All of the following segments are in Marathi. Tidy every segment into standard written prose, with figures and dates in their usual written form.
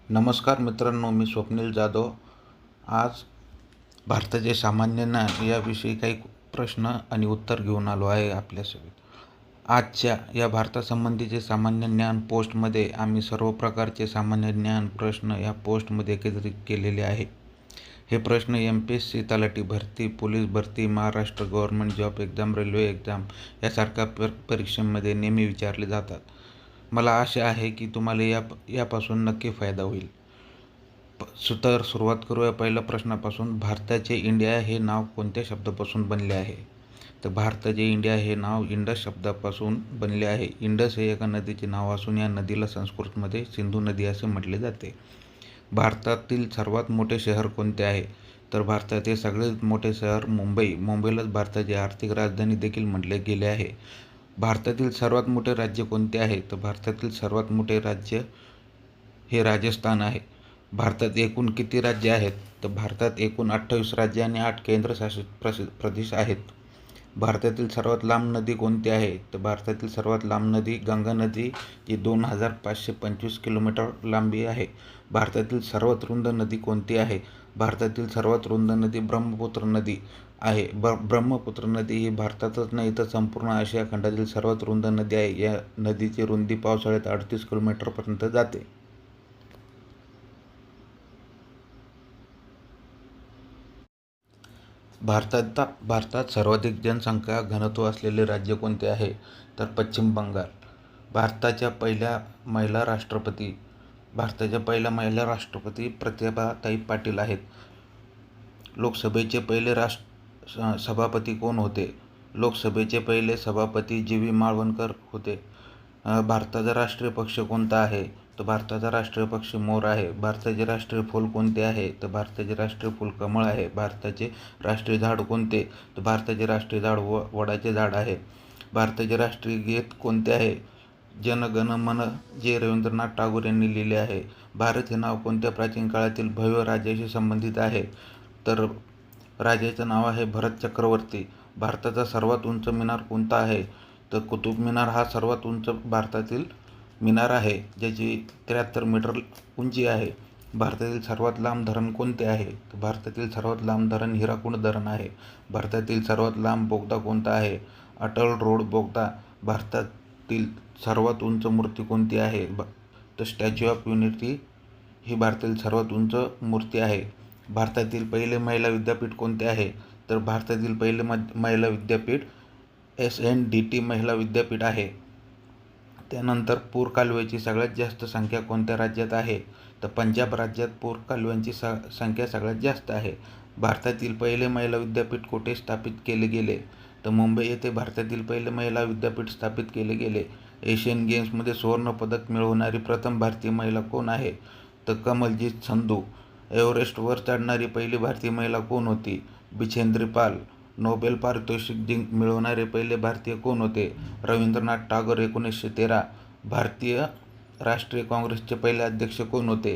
नमस्कार मित्रांनो, मी स्वप्नील जाधव. आज भारताचे सामान्य ज्ञान याविषयी काही प्रश्न आणि उत्तर घेऊन आलो आहे आपल्यासोबत. आजच्या या भारतासंबंधीचे सामान्य ज्ञान पोस्टमध्ये आम्ही सर्व प्रकारचे सामान्य ज्ञान प्रश्न या पोस्टमध्ये एकत्रित केलेले आहे. हे प्रश्न MPSC तलाठी भरती, पोलीस भरती, Maharashtra government job exam, railway exam यासारख्या परीक्षांमध्ये नेहमी विचारले जातात. मला आशा आहे की तुम्हाला यापासून नक्की फायदा होईल. तर सुरुवात करूया पहिल्या प्रश्नापासून. भारताचे इंडिया हे नाव कोणत्या शब्दापासून बनले आहे? तर भारताचे इंडिया हे नाव इंडस शब्दापासून बनले आहे. इंडस हे एका नदीचे नाव असून या नदीला संस्कृतमध्ये सिंधू नदी असे म्हटले जाते. भारतातील सर्वात मोठे शहर कोणते आहे? तर भारतातील सगळ्यात मोठे शहर मुंबई. मुंबईलाच भारताची आर्थिक राजधानी देखील म्हटले गेले आहे. भारतातील सर्वात मोठे राज्य कोणते आहे? तर भारतातील सर्वात मोठे राज्य हे राजस्थान आहे. भारतात एकूण किती राज्य आहेत? तर भारतात एकूण 28 राज्य आणि 8 केंद्रशासित प्रदेश आहेत. भारतातील सर्वात लांब नदी कोणती आहे? तर भारतातील सर्वात लांब नदी गंगा नदी, जी 2525 किलोमीटर लांबी आहे. भारतातील सर्वात रुंद नदी कोणती आहे? भारतातील सर्वात रुंद नदी ब्रह्मपुत्र नदी आहे. ब्रह्मपुत्र नदी ही भारतातच नाही तर संपूर्ण आशिया खंडातील सर्वात रुंद नदी आहे. या नदीची रुंदी पावसाळ्यात 38 किलोमीटरपर्यंत जाते. भारतात सर्वाधिक जनसंख्या घनत्व असलेले राज्य कोणते आहे? तर पश्चिम बंगाल. भारताच्या पहिल्या महिला राष्ट्रपती प्रतिभाताई पाटील आहेत. लोकसभेचे पहिले सभापती कोण होते? लोकसभेचे पहिले सभापती GV माळवणकर होते. भारताचा राष्ट्रीय पक्ष कोणता आहे? तर भारताचा राष्ट्रीय पक्ष मोर आहे. भारताचे राष्ट्रीय फूल कोणते आहे? तर भारताचे राष्ट्रीय फूल कमळ आहे. भारताचे राष्ट्रीय झाड कोणते? तर भारताचे राष्ट्रीय झाड वडाचे झाड आहे. भारताचे राष्ट्रीय गीत कोणते आहे? जन गण मन, जे रवींद्रनाथ टागोर यांनी लिहिले आहे. भारत हे नाव कोणत्या प्राचीन काळातील भव्य राजाशी संबंधित आहे? तर राजाचे नाव आहे भरत चक्रवर्ती. भारताचा सर्वात उंच मिनार कोणता आहे? तर कुतुब मिनार हा सर्वात उंच भारतातील मिनार आहे, ज्याची 73 मीटर उंची आहे. भारतातील सर्वात लांब धरण कोणते आहे? तर भारतातील सर्वात लांब धरण हिराकुंड धरण आहे. भारतातील सर्वात लांब बोगदा कोणता आहे? अटल रोड बोगदा. भारतातील सर्वात उंच मूर्ती कोणती आहे? तर स्टॅच्यू ऑफ युनिटी ही भारतातील सर्वात उंच मूर्ती आहे. भारतातील पहिले महिला विद्यापीठ कोणते आहे? तर भारतातील पहिले महिला विद्यापीठ SNDT महिला विद्यापीठ आहे. त्यानंतर पूर कालव्याची सगळ्यात जास्त संख्या कोणत्या राज्यात आहे? तर पंजाब राज्यात पूर कालव्यांची संख्या सगळ्यात जास्त आहे. भारतातील पहिले महिला विद्यापीठ कुठे स्थापित केले गेले? तर मुंबई येथे भारतातील पहिले महिला विद्यापीठ स्थापित केले गेले. एशियन गेम्समध्ये सुवर्णपदक मिळवणारी प्रथम भारतीय महिला कोण आहे? तर कमलजीत संधू. एव्हरेस्टवर चढणारी पहिली भारतीय महिला कोण होती? बिछेंद्री पाल. नोबेल पारितोषिक मिळवणारे पहिले भारतीय कोण होते? रवींद्रनाथ टागोर. 1913. भारतीय राष्ट्रीय काँग्रेसचे पहिले अध्यक्ष कोण होते?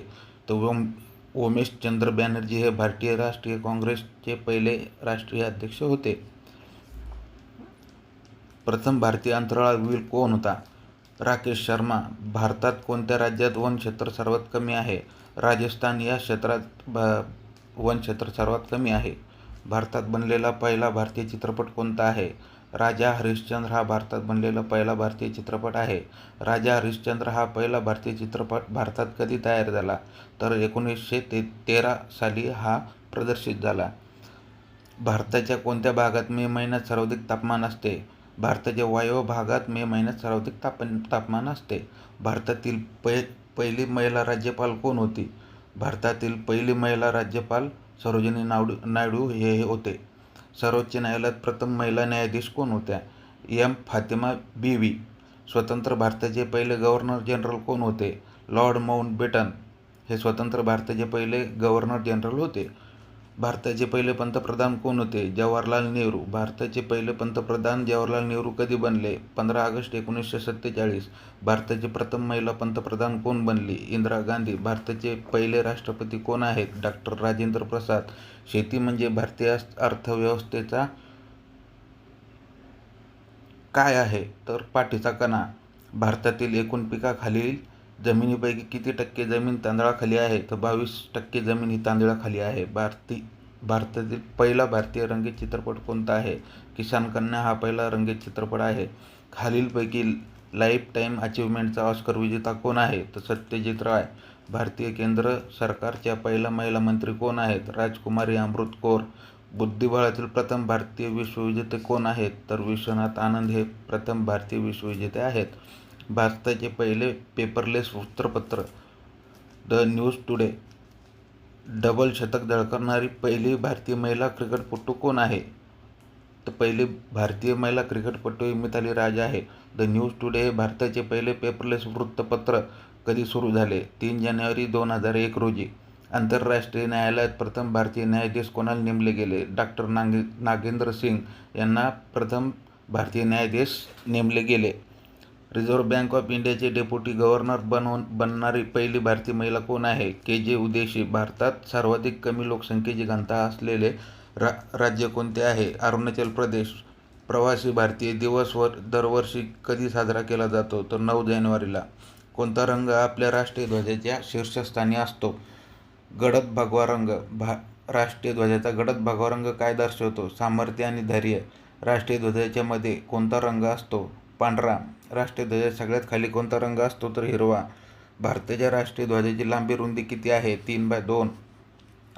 तर उमेशचंद्र बॅनर्जी हे भारतीय राष्ट्रीय काँग्रेसचे पहिले राष्ट्रीय अध्यक्ष होते. प्रथम भारतीय अंतराळवीर कोण होता? राकेश शर्मा. भारतात कोणत्या राज्यात वनक्षेत्र सर्वात कमी आहे? राजस्थान या क्षेत्रात वनक्षेत्र सर्वात कमी आहे. भारतात बनलेला पहिला भारतीय चित्रपट कोणता आहे? राजा हरिश्चंद्र हा भारतात बनलेला पहिला भारतीय चित्रपट आहे. राजा हरिश्चंद्र हा पहिला भारतीय चित्रपट भारतात कधी तयार झाला? तर 1913 साली हा प्रदर्शित झाला. भारताच्या कोणत्या भागात मे महिन्यात सर्वाधिक तापमान असते? भारताच्या वायव्य भागात मे महिन्यात सर्वाधिक तापमान असते. भारतातील पहिली महिला राज्यपाल कोण होती? भारतातील पहिली महिला राज्यपाल सरोजिनी नायडू हे होते. सर्वोच्च न्यायालयात प्रथम महिला न्यायाधीश कोण होत्या? M. फातिमा बीवी. स्वतंत्र भारताचे पहिले गव्हर्नर जनरल कोण होते? लॉर्ड माउंटबेटन हे स्वतंत्र भारताचे पहिले गव्हर्नर जनरल होते. भारताचे पहिले पंतप्रधान कोण होते? जवाहरलाल नेहरू. भारताचे पहिले पंतप्रधान जवाहरलाल नेहरू कधी बनले? 15 ऑगस्ट 1947. भारताची प्रथम महिला पंतप्रधान कोण बनली? इंदिरा गांधी. भारताचे पहिले राष्ट्रपती कोण आहेत? डॉ. राजेंद्र प्रसाद. शेती म्हणजे भारतीय अर्थव्यवस्थेचा काय आहे? तर पाठीचा कणा. भारतातील एकूण पिकाखालील जमिनीपैकी किती टक्के जमीन तांदळाखाली आहे? तर 22% जमीन ही तांदळाखाली आहे. भारतातील पहिला भारतीय रंगीत चित्रपट कोणता आहे? किसान कन्या हा पहिला रंगीत चित्रपट आहे. खालीलपैकी लाईफ टाईम अचीव्हमेंटचा ऑस्कर विजेता कोण आहे? तर सत्यजित राय. भारतीय केंद्र सरकारच्या पहिल्या महिला मंत्री कोण आहेत? राजकुमारी अमृत कौर. बुद्धिबळातील प्रथम भारतीय विश्वविजेते कोण आहेत? तर विश्वनाथ आनंद हे प्रथम भारतीय विश्वविजेते आहेत. भारताचे पहिले पेपरलेस वृत्तपत्र द न्यूज टुडे. डबल शतक झळकावणारी पहिली भारतीय महिला क्रिकेटपटू कोण आहे? तर पहिली भारतीय महिला क्रिकेटपटू ही मिताली राज आहे. द न्यूज टुडे हे भारताचे पहिले पेपरलेस वृत्तपत्र कधी सुरू झाले? 3 जानेवारी 2001 रोजी. आंतरराष्ट्रीय न्यायालयात प्रथम भारतीय न्यायाधीश कोणाला नेमले गेले? डॉक्टर नागेंद्र सिंग यांना प्रथम भारतीय न्यायाधीश नेमले गेले. रिझर्व्ह बँक ऑफ इंडियाचे डेप्युटी गव्हर्नर बनणारी पहिली भारतीय महिला कोण आहे? के.जे. उदेशी. भारतात सर्वाधिक कमी लोकसंख्येची घनता असलेले राज्य कोणते आहे? अरुणाचल प्रदेश. प्रवासी भारतीय दिवस दरवर्षी कधी साजरा केला जातो? तर 9 जानेवारीला. कोणता रंग आपल्या राष्ट्रीय ध्वजाच्या शीर्षस्थानी असतो? गडद भगवा रंग. राष्ट्रीय ध्वजाचा गडद भगवा रंग काय दर्शवतो? सामर्थ्य आणि धैर्य. राष्ट्रीय ध्वजाच्या मध्ये कोणता रंग असतो? पांढरा. राष्ट्रीय ध्वजाच्या सगळ्यात खाली कोणता रंग असतो? तर हिरवा. भारताच्या राष्ट्रीय ध्वजाची लांबी रुंदी किती आहे? 3/2.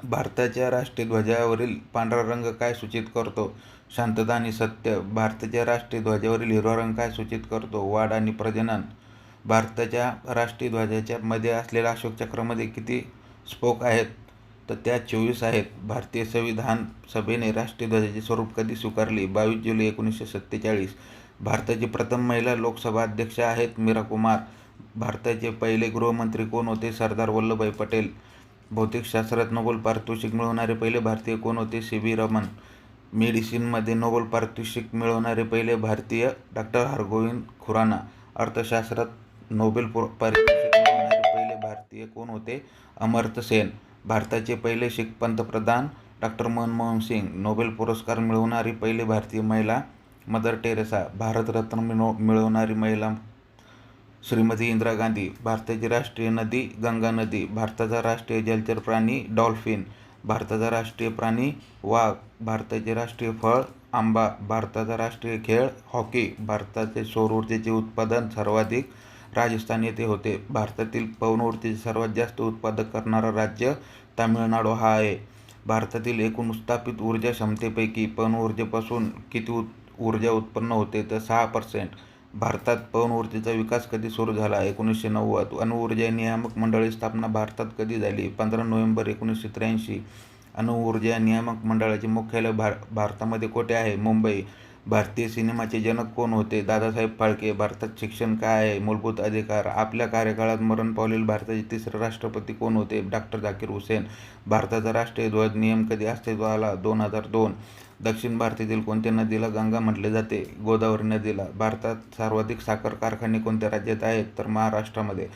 भारताच्या राष्ट्रीय ध्वजावरील पांढरा रंग काय सूचित करतो? शांतता आणि सत्य. भारताच्या राष्ट्रीय ध्वजावरील हिरवा रंग काय सूचित करतो? वाढ आणि प्रजनन. भारताच्या राष्ट्रीय ध्वजाच्या मध्ये असलेल्या अशोक चक्रामध्ये किती स्पोक आहेत? तर त्या 24 आहेत. भारतीय संविधान सभेने राष्ट्रीय ध्वजाचे स्वरूप कधी स्वीकारले? 22 जुलै 1947. भारताची प्रथम महिला लोकसभा अध्यक्ष आहेत मीरा कुमार. भारताचे पहिले गृहमंत्री कोण होते? सरदार वल्लभभाई पटेल. भौतिकशास्त्रात नोबेल पारितोषिक मिळवणारे पहिले भारतीय कोण होते? सी.व्ही. रमन. मेडिसिनमध्ये नोबेल पारितोषिक मिळवणारे पहिले भारतीय डॉक्टर हरगोविंद खुराना. अर्थशास्त्रात नोबेल पारितोषिक मिळवणारे पहिले भारतीय कोण होते? अमर्त्य सेन. भारताचे पहिले शीख पंतप्रधान डॉक्टर मनमोहन सिंग. नोबेल पुरस्कार मिळवणारी पहिली भारतीय महिला मदर टेरेसा. भारतरत्न मिळवणारी महिला श्रीमती इंदिरा गांधी. भारताची राष्ट्रीय नदी गंगा नदी. भारताचा राष्ट्रीय जलचर प्राणी डॉल्फिन. भारताचा राष्ट्रीय प्राणी वाघ. भारताचे राष्ट्रीय फळ आंबा. भारताचा राष्ट्रीय खेळ हॉकी. भारताचे सौर ऊर्जेचे उत्पादन सर्वाधिक राजस्थान येथे होते. भारतातील पवन ऊर्जेचे सर्वात जास्त उत्पादन करणारा राज्य तामिळनाडू हा आहे. भारतातील एकूण स्थापित ऊर्जा क्षमतेपैकी पवन ऊर्जेपासून किती ऊर्जा उत्पन्न होते? तर 6%. भारतात पवन ऊर्जेचा विकास कधी सुरू झाला? 1990. अणुऊर्जा नियामक मंडळाची स्थापना भारतात कधी झाली? 15 नोव्हेंबर 1983. अणुऊर्जा नियामक मंडळाचे मुख्यालय भारतामध्ये कोठे आहे? मुंबई. भारतीय सिनेमाचे जनक कोण होते? दादासाहेब फाळके. भारतात शिक्षण काय आहे? मूलभूत अधिकार. आपल्या कार्यकाळात मरण पावलेले भारताचे तिसरे राष्ट्रपती कोण होते? डॉक्टर झाकीर हुसेन. भारताचा राष्ट्रीय ध्वज नियम कधी अस्तित्वात आला? 2002. दक्षिण भारतातील कोणत्या नदीला गंगा म्हटले जाते? गोदावरी नदीला. भारतात सर्वाधिक साखर कारखाने कोणत्या राज्यात आहेत? तर महाराष्ट्रामध्ये.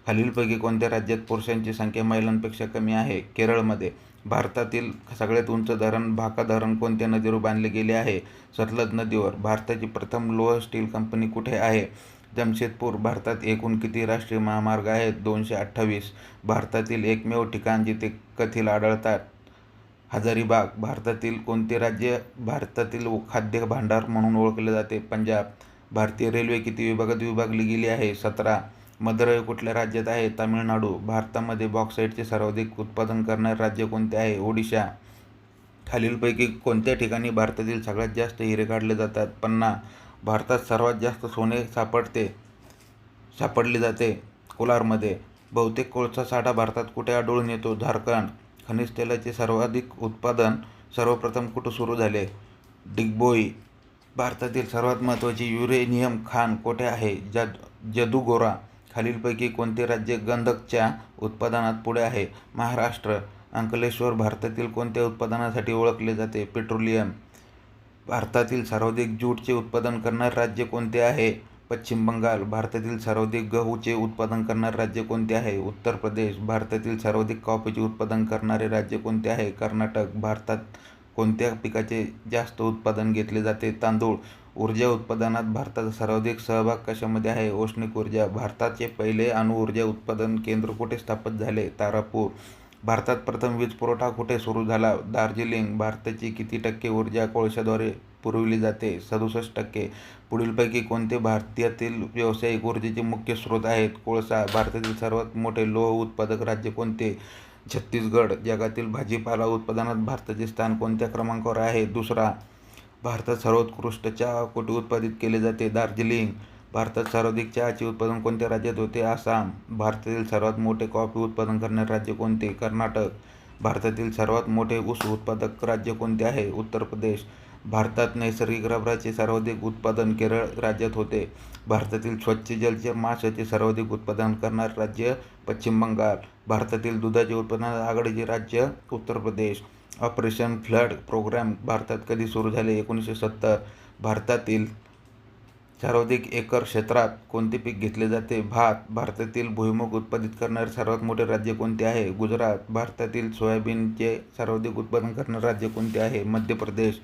खालीलपैकी कोणत्या राज्यात पुरुषांची संख्या महिलांपेक्षा कमी आहे? केरळमध्ये. भारतातील सगळ्यात उंच धरण भाका धरण कोणत्या नदीवर बांधले गेले आहे? सतलज नदीवर. भारताची प्रथम लोह स्टील कंपनी कुठे आहे? जमशेदपूर. भारतात एकूण किती राष्ट्रीय महामार्ग आहेत? 228. भारतातील एकमेव ठिकाण जिथे कथील आढळतात? हजारीबाग. भारतातील कोणते राज्य भारतातील खाद्य भांडार म्हणून ओळखले जाते? पंजाब. भारतीय रेल्वे किती विभागात विभागली गेली आहे? 17. मदुराई कुठल्या राज्यात आहे? तामिळनाडू. भारतामध्ये बॉक्साईटचे सर्वाधिक उत्पादन करणारे राज्य कोणते आहे? ओडिशा. खालीलपैकी कोणत्या ठिकाणी भारतातील सगळ्यात जास्त हिरे काढले जातात? पन्ना. भारतात सर्वात जास्त सोने सापडले जाते? कोलारमध्ये. बहुतेक कोळसा साठा भारतात कुठे आढळून येतो? झारखंड. खनिज तेलाचे सर्वाधिक उत्पादन सर्वप्रथम कुठे सुरू झाले? डिगबोई. भारतातील सर्वात महत्त्वाचे युरेनियम खाण कोठे आहे? जदुगोरा. खालीलपैकी कोणते राज्य गंधकच्या उत्पादनात पुढे आहे? महाराष्ट्र. अंकलेश्वर भारतातील कोणत्या उत्पादनासाठी ओळखले जाते? पेट्रोलियम. भारतातील सर्वाधिक ज्यूटचे उत्पादन करणारे राज्य कोणते आहे? पश्चिम बंगाल. भारतातील सर्वाधिक गहूचे उत्पादन करणारे राज्य कोणते आहे? उत्तर प्रदेश. भारतातील सर्वाधिक कॉफीचे उत्पादन करणारे राज्य कोणते आहे? कर्नाटक. भारतात कोणत्या पिकाचे जास्त उत्पादन घेतले जाते? तांदूळ. ऊर्जा उत्पादनात भारताचा सर्वाधिक सहभाग कशामध्ये आहे? औष्णिक ऊर्जा. भारताचे पहिले अणुऊर्जा उत्पादन केंद्र कुठे स्थापित झाले? तारापूर. भारतात प्रथम वीज पुरवठा कुठे सुरू झाला? दार्जिलिंग. भारताची किती टक्के ऊर्जा कोळशाद्वारे पुरविली जाते? 67%. पुढीलपैकी कोणते भारतातील व्यावसायिक ऊर्जेचे मुख्य स्रोत आहेत? कोळसा. भारतातील सर्वात मोठे लोह उत्पादक राज्य कोणते? छत्तीसगड. जगातील भाजीपाला उत्पादनात भारताचे स्थान कोणत्या क्रमांकावर आहे? दुसरा. भारतात सर्वोत्कृष्ट चहा कुठे उत्पादित केले जाते? दार्जिलिंग. भारतात सर्वाधिक चहाचे उत्पादन कोणत्या राज्यात होते? आसाम. भारतातील सर्वात मोठे कॉफी उत्पादन करणारे राज्य कोणते? कर्नाटक. भारतातील सर्वात मोठे ऊस उत्पादक राज्य कोणते आहे? उत्तर प्रदेश. भारतात नैसर्गिक रबराचे सर्वाधिक उत्पादन केरळ राज्यात होते. भारतातील स्वच्छ जलचर माशाचे सर्वाधिक उत्पादन करणारे राज्य पश्चिम बंगाल. भारतातील दुधाचे उत्पादनात आघाडीचे राज्य Uttar Pradesh. Operation flood programme भारतात कधी सुरू झाले? 1970. भारतातील सर्वाधिक एकर क्षेत्रात कोणते पीक घेतले जाते? भात. भारतातील भुईमूग उत्पादित करणारे सर्वात मोठे राज्य कोणते आहे? गुजरात. भारतातील सोयाबीनचे सर्वाधिक उत्पादन करणारे राज्य कोणते आहे? मध्य प्रदेश.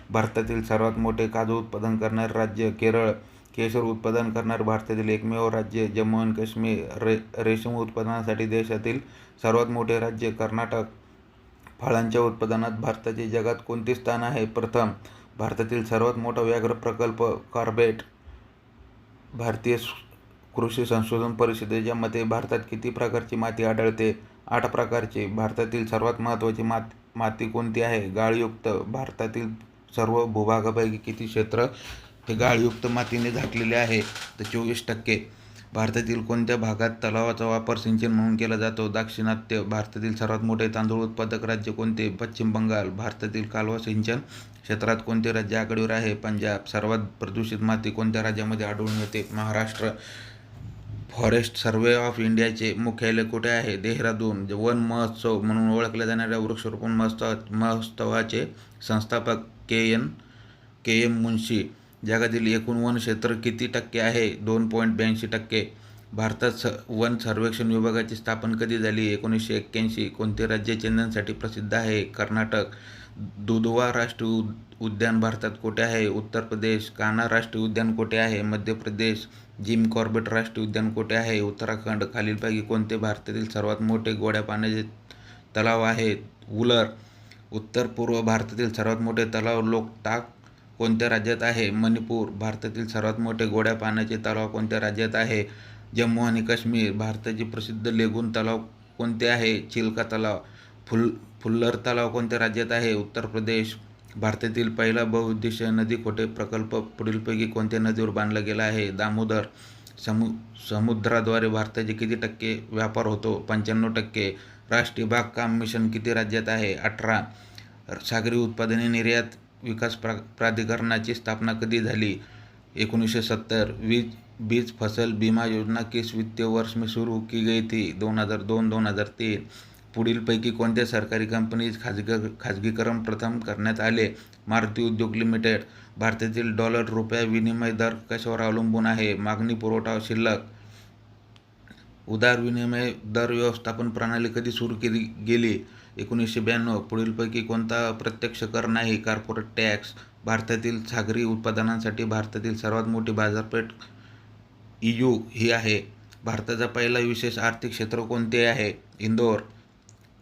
भारतातील सर्वात मोठे काजू उत्पादन करणारे राज्य केरळ. केशर उत्पादन करणारे भारतातील एकमेव राज्य जम्मू आणि काश्मीर. रेशीम उत्पादनासाठी देशातील सर्वात मोठे राज्य कर्नाटक. फळांच्या उत्पादनात भारताचे जगात कोणते स्थान आहे? प्रथम. भारतातील सर्वात मोठा व्याघ्र प्रकल्प कॉर्बेट. भारतीय कृषी संशोधन परिषदेच्या मते भारतात किती प्रकारची माती आढळते? 8 प्रकारची. भारतातील सर्वात महत्त्वाची माती कोणती आहे? गाळयुक्त. भारतातील सर्व भूभागापैकी किती क्षेत्र हे गाळयुक्त मातीने झाकलेले आहे? तर 24%. भारतातील कोणत्या भागात तलावाचा वापर सिंचन म्हणून केला जातो? दाक्षिणात्य. भारतातील सर्वात मोठे तांदूळ उत्पादक राज्य कोणते? पश्चिम बंगाल. भारतातील कालवा सिंचन क्षेत्रात कोणते राज्य आघाडीवर आहे? पंजाब. सर्वात प्रदूषित माती कोणत्या राज्यामध्ये आढळून येते? महाराष्ट्र. फॉरेस्ट सर्व्हे ऑफ इंडियाचे मुख्यालय कुठे आहे? देहरादून. वन महोत्सव म्हणून ओळखल्या जाणाऱ्या वृक्षारोपण महोत्सवाचे संस्थापक के एम मुन्शी. जगातील एकूण वन क्षेत्र किती टक्के आहे? 2.82%. भारतात वन सर्वेक्षण विभागाची स्थापना कधी झाली? 1981. कोणते राज्य चंदनासाठी प्रसिद्ध आहे? कर्नाटक. दुधवा राष्ट्रीय उद्यान भारतात कुठे आहे? उत्तर प्रदेश. कान्हा राष्ट्रीय उद्यान कुठे आहे? मध्य प्रदेश. जिम कॉर्बेट राष्ट्रीय उद्यान कुठे आहे? उत्तराखंड. खालीलपैकी कोणते भारतातील सर्वात मोठे गोड्या पाण्याचे तलाव आहेत? वुलर. उत्तर पूर्व भारतातील सर्वात मोठे तलाव लोकटाक कोणत्या राज्यात आहे? मणिपूर. भारतातील सर्वात मोठे गोड्या पाण्याचे तलाव कोणत्या राज्यात आहे? जम्मू आणि काश्मीर. भारताचे प्रसिद्ध लेगून तलाव कोणते आहे? चिल्का तलाव. फुल्लर तलाव कोणत्या राज्यात आहे? उत्तर प्रदेश. भारतातील पहिला बहुउद्देशीय नदी कोठे प्रकल्प पुढीलपैकी कोणत्या नदीवर बांधला गेला आहे? दामोदर. समुद्राद्वारे भारताचे किती टक्के व्यापार होतो? 95%. राष्ट्रीय बागकाम मिशन किती राज्यात आहे? 18. सागरी उत्पादने निर्यात विकास प्राधिकरणाची स्थापना कधी झाली? 1970. बीज फसल बीमा योजना किस वित्तीय वर्ष में शुरू की गई थी? 2002-2003. पुढीलपैकी कोणत्या सरकारी कंपनीज खाजगीकरण प्रथम करण्यात आले? मारुती उद्योग लिमिटेड. भारतातील डॉलर रुपया विनिमय दर कशावर अवलंबून आहे? मागणी पुरवठा शिल्लक. उदार विनिमय दर व्यवस्थापन प्रणाली कधी सुरू केली गेली? 1992. पुढीलपैकी कोणता अप्रत्यक्ष कर नाही? Corporate tax. भारतातील सागरी उत्पादनांसाठी भारतातील सर्वात मोठी बाजारपेठ EU ही आहे. भारताचा पहिला विशेष आर्थिक क्षेत्र कोणते आहे? इंदोर.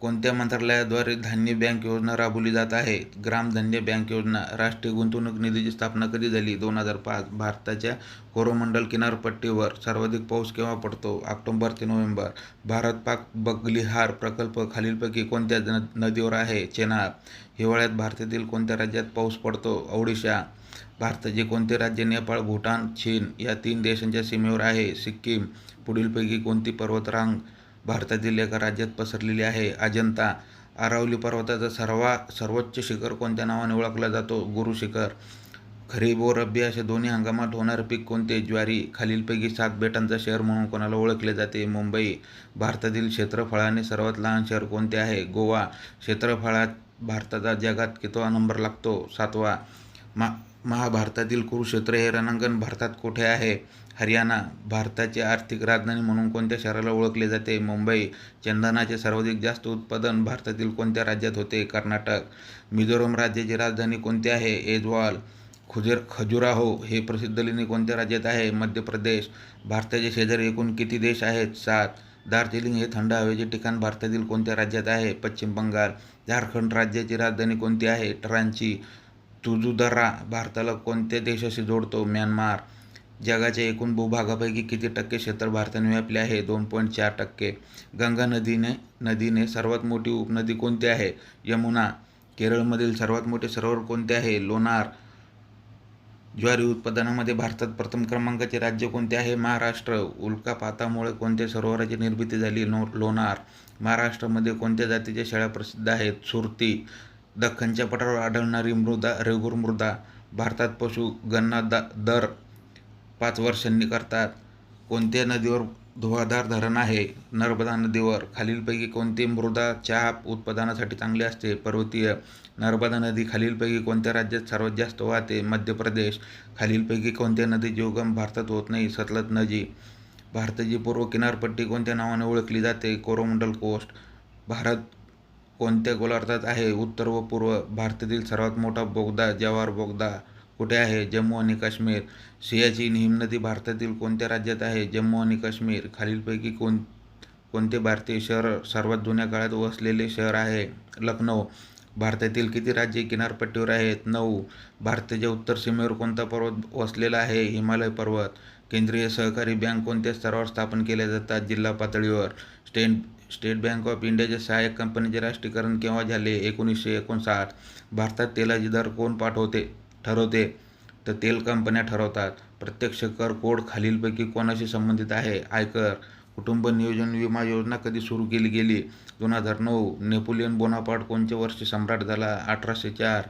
कोणत्या मंत्रालयाद्वारे धान्य बँक योजना राबवली जात आहे? ग्रामधान्य बँक योजना. राष्ट्रीय गुंतवणूक निधीची स्थापना कधी झाली? 2005. भारताच्या कोरोमंडल किनारपट्टीवर सर्वाधिक पाऊस केव्हा पडतो? ऑक्टोबर ते नोव्हेंबर. भारत-पाक बगलिहार प्रकल्प खालीलपैकी कोणत्या नदीवर आहे? चेनाब. हिवाळ्यात भारतातील कोणत्या राज्यात पाऊस पडतो? ओडिशा. भारताचे कोणते राज्य नेपाळ, भूटान, चीन या 3 देशांच्या सीमेवर आहे? सिक्कीम. पुढीलपैकी कोणती पर्वतरांग भारतातील एका राज्यात पसरलेली आहे? अजंता. अरावली पर्वताचा सर्वोच्च शिखर कोणत्या नावाने ओळखला जातो? गुरु शिखर. खरीप व रब्बी अशा दोन्ही हंगामात होणारे पीक कोणते? ज्वारी. खालीलपैकी 7 बेटांचा शहर म्हणून कोणाला ओळखले जाते? मुंबई. भारतातील क्षेत्रफळाने सर्वात लहान शहर कोणते आहे? गोवा. क्षेत्रफळात भारताचा जगात कितवा नंबर लागतो? 7वा. महाभारतातील कुरुक्षेत्र हे रणांगण भारतात कुठे आहे? हरियाणा. भारताची आर्थिक राजधानी म्हणून कोणत्या शहराला ओळखले जाते? मुंबई. चंदनाचे सर्वाधिक जास्त उत्पादन भारतातील कोणत्या राज्यात होते? कर्नाटक. मिझोरम राज्याची राजधानी कोणती आहे? ऐझवाल. खजुराहो हे प्रसिद्ध लेणी कोणत्या राज्यात आहे? मध्य प्रदेश. भारताच्या शेजारी एकूण किती देश आहेत? 7. दार्जिलिंग हे थंड हवेचे ठिकाण भारतातील कोणत्या राज्यात आहे? पश्चिम बंगाल. झारखंड राज्याची राजधानी कोणती आहे? रांची. तुजुदरा भारताला कोणत्या देशाशी जोडतो? म्यानमार. जगाच्या एकूण भूभागापैकी किती टक्के क्षेत्र भारताने व्यापले आहे? 2.4%. गंगा नदीने सर्वात मोठी उपनदी कोणती आहे? यमुना. केरळमधील सर्वात मोठे सरोवर कोणते आहे? लोणार. ज्वारी उत्पादनामध्ये भारतात प्रथम क्रमांकाचे राज्य कोणते आहे? महाराष्ट्र. उल्कापातामुळे कोणत्या सरोवराची निर्मिती झाली? लोणार. महाराष्ट्रामध्ये कोणत्या जातीच्या शेळ्या प्रसिद्ध आहेत? सुरती. दख्खनच्या पठारावर आढळणारी मृदा रेगूर मृदा. भारतात पशुगणना दर 5 वर्षांनी करतात. कोणत्या नदीवर धुवाधार धरण आहे? नर्मदा नदीवर. खालीलपैकी कोणती मृदा चहा उत्पादनासाठी चांगली असते? पर्वतीय. नर्मदा नदी खालीलपैकी कोणत्या राज्यात सर्वात जास्त वाहते? मध्य प्रदेश. खालीलपैकी कोणत्या नदीची उगम भारतात होत नाही? सतलज नदी. भारताची पूर्व किनारपट्टी कोणत्या नावाने ओळखली जाते? कोरोमंडल कोस्ट. भारत कोणत्या गोलार्धात आहे? उत्तर व पूर्व. भारतातील सर्वात मोठा बोगदा जवाहर बोगदा कुठे आहे? जम्मू आणि काश्मीर. सियाचीन हिमनदी भारतातील कोणत्या राज्यात आहे? जम्मू आणि काश्मीर. खालीलपैकी कोणते भारतीय शहर सर्वात जुन्या काळात वसलेले शहर आहे? लखनौ. भारतातील किती राज्ये किनारपट्टीवर आहेत? 9. भारताच्या उत्तर सीमेवर कोणता पर्वत वसलेला आहे? हिमालय पर्वत. केंद्रीय सहकारी बँक कोणत्या स्तरावर स्थापन केल्या जातात? जिल्हा पातळीवर. स्टेट बँक ऑफ इंडियाच्या सहाय्यक कंपनीचे राष्ट्रीयकरण केव्हा झाले? 1959. भारतात तेलाचे दर कोण ठरवते? तर तेल कंपन्या ठरवतात. प्रत्यक्ष कर कोड खालीलपैकी कोणाशी संबंधित आहे? आयकर. कुटुंब नियोजन विमा योजना कधी सुरू केली गेली? 2009. नेपोलियन बोनापार्ट कोणत्या वर्षी सम्राट झाला? 1804.